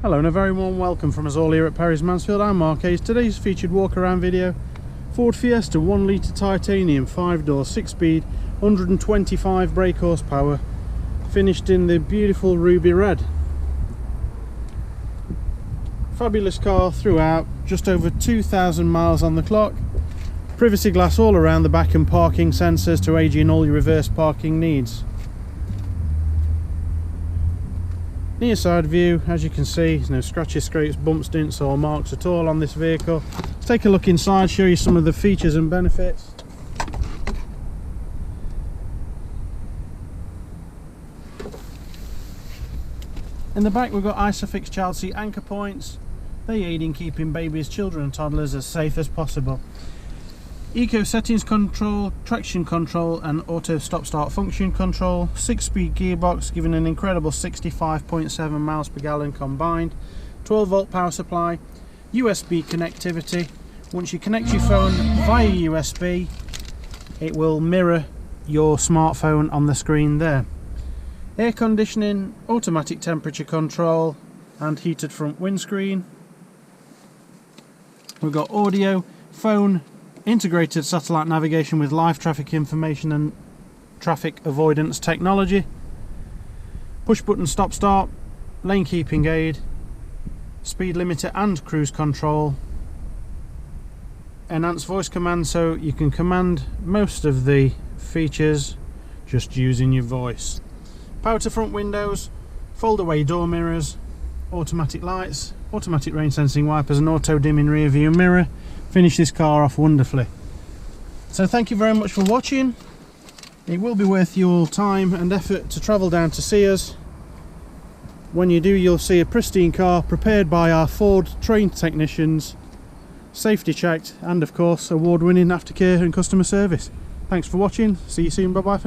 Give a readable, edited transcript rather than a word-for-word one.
Hello and a very warm welcome from us all here at Perrys Mansfield. I'm Mark. Today's featured walk around video, Ford Fiesta 1 litre titanium 5-door 6-speed 125 brake horsepower, finished in the beautiful ruby red. Fabulous car throughout, just over 2,000 miles on the clock, privacy glass all around the back and parking sensors to aid you in all your reverse parking needs. Near side view, as you can see, there's no scratches, scrapes, bumps, dents or marks at all on this vehicle. Let's take a look inside, show you some of the features and benefits. In the back we've got ISOFIX child seat anchor points. They aid in keeping babies, children and toddlers as safe as possible. Eco settings control, traction control and auto stop start function control, 6-speed gearbox giving an incredible 65.7 miles per gallon combined, 12 volt power supply, USB connectivity. Once you connect your phone via USB, it will mirror your smartphone on the screen there. Air conditioning, automatic temperature control and heated front windscreen. We've got audio, phone, integrated satellite navigation with live traffic information and traffic avoidance technology, push button stop start, lane keeping aid, speed limiter and cruise control, enhanced voice command so you can command most of the features just using your voice, power to front windows, fold away door mirrors, automatic lights, automatic rain sensing wipers and auto dimming rear view mirror. Finish this car off wonderfully. So thank you very much for watching. It will be worth your time and effort to travel down to see us. When you do, you'll see a pristine car prepared by our Ford trained technicians, safety checked and of course award-winning aftercare and customer service. Thanks for watching. See you soon. Bye bye.